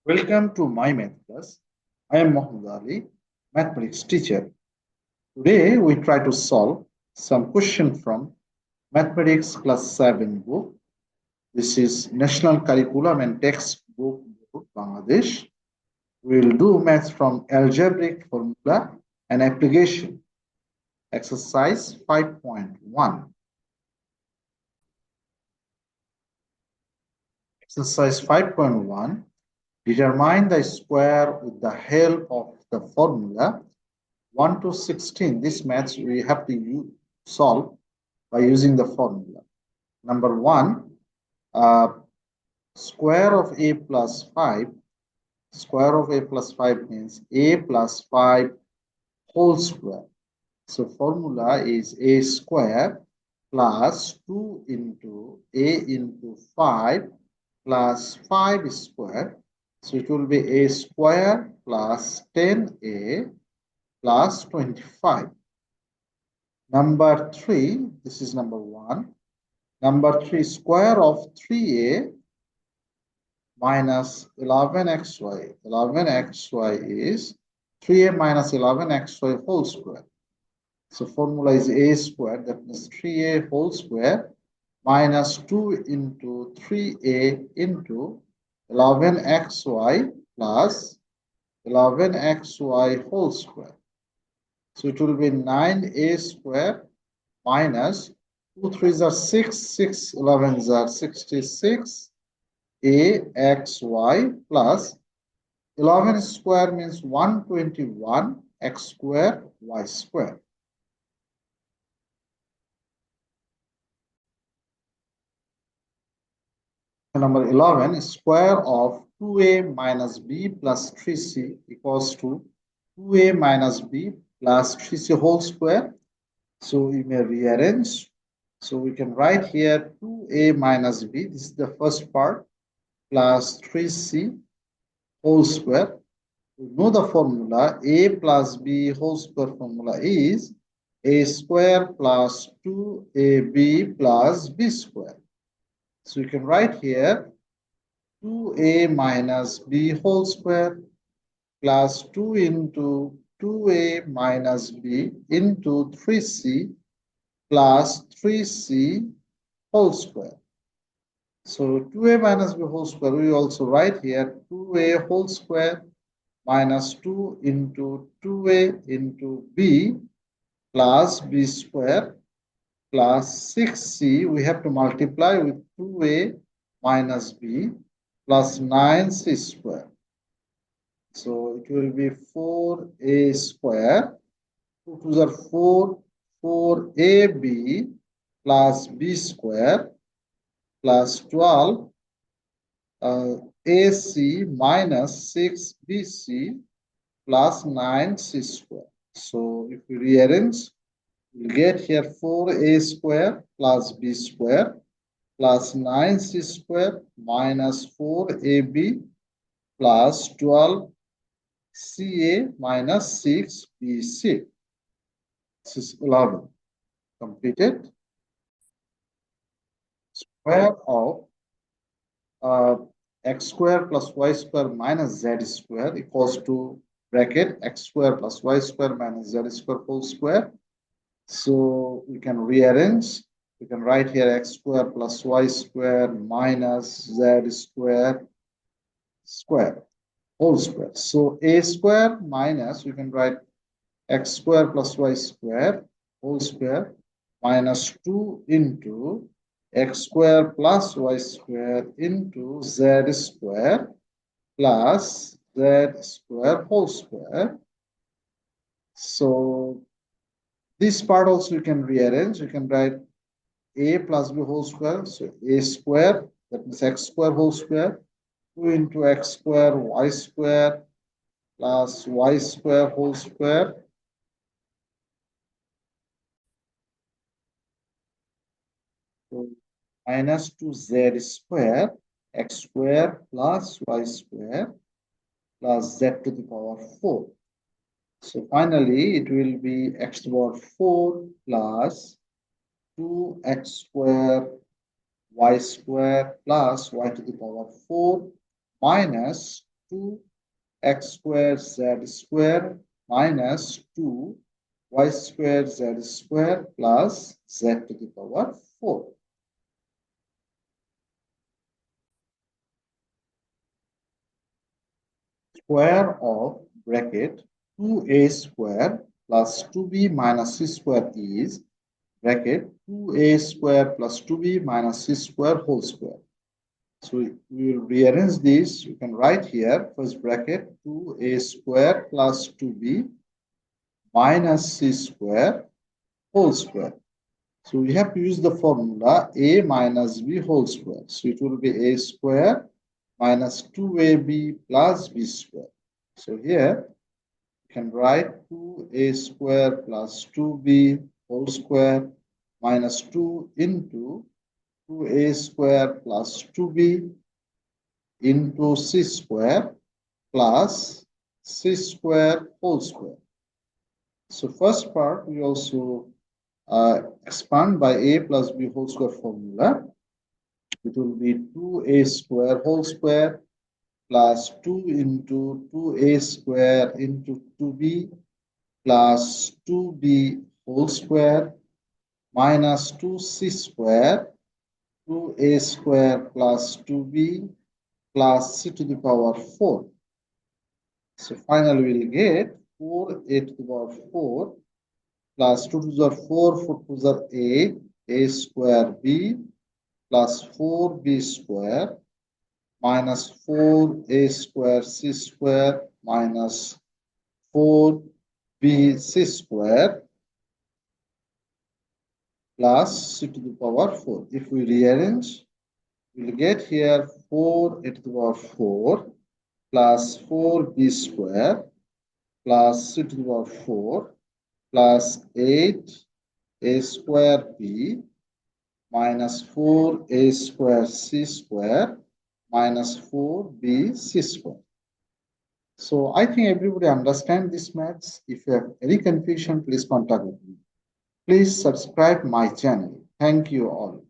Welcome to my math class. I am Mohammed Ali, mathematics teacher. Today we try to solve some question from Mathematics Class 7 book. This is National Curriculum and Textbook Board, Bangladesh. We will do maths from algebraic formula and application. Exercise 5.1. Exercise 5.1. Determine the square with the help of the formula 1 to 16. This maths we have to solve by using the formula. Number 1, square of a plus 5. Square of a plus 5 means a plus 5 whole square. So formula is a square plus 2 into a into 5 plus 5 square. So it will be a square plus 10a plus 25. Number 3, this is number 1. Number 3, square of 3a minus 11xy. 11xy is 3a minus 11xy whole square. So formula is a square, that means 3a whole square minus 2 into 3a into 11xy plus 11xy whole square. So it will be 9a square minus 2 3s are 6, 6 11s are 66 axy plus 11 square means 121 x square y square. Number 11, square of 2a minus b plus 3c equals to 2a minus b plus 3c whole square. So we may rearrange. So we can write here 2a minus b, this is the first part, plus 3c whole square. We know the formula, a plus b whole square formula is a square plus 2ab plus b square. So you can write here 2a minus b whole square plus 2 into 2a minus b into 3c plus 3c whole square. So 2a minus b whole square, we also write here 2a whole square minus 2 into 2a into b plus b square plus 6c. We have to multiply with 2a minus b plus 9c square. So it will be 4a square. 2 2s are 4, 4ab plus b square plus 12 AC minus 6BC plus 9C square. So if we rearrange, we'll get here 4A square plus B square plus 9C square minus 4AB plus 12CA minus 6BC. This is 11. Completed. Square of x square plus y square minus z square equals to bracket x square plus y square minus z square whole square. So we can rearrange. We can write here x square plus y square minus z square whole square. So a square minus, we can write x square plus y square whole square minus 2 into x square plus y square into z square plus z square whole square. So this part also you can rearrange. You can write a plus b whole square. So a square, that means x square whole square, 2 into x square y square plus y square whole square. So minus 2z square x square plus y square plus z to the power 4. So finally it will be x to the power 4 plus 2x square y square plus y to the power 4 minus 2x squared z squared minus 2y squared z squared plus z to the power 4. Square of bracket 2a square plus 2b minus c square is bracket 2a square plus 2b minus c square whole square. So we will rearrange this. You can write here first bracket 2a square plus 2b minus c square whole square. So we have to use the formula a minus b whole square. So it will be a square minus 2ab plus b square. So here you can write 2a square plus 2b whole square minus 2 into 2a square plus 2b into c square plus c square whole square. So first part we also expand by a plus b whole square formula. It will be 2a square whole square plus 2 into 2a square into 2b plus 2b whole square minus 2c square 2a square plus 2b plus c to the power 4. So finally we'll get 4a to the power 4 plus 2 to the power 4, 4 to the power 8, a square b plus 4b square minus 4a square c square minus 4b c square plus c to the power 4. If we rearrange, we'll get here 4a to the power 4 plus 4b square plus c to the power 4 plus 8a square b minus 4a square c square minus 4b c square. So I think everybody understand this maths. If you have any confusion, please contact me. Please subscribe my channel. Thank you all.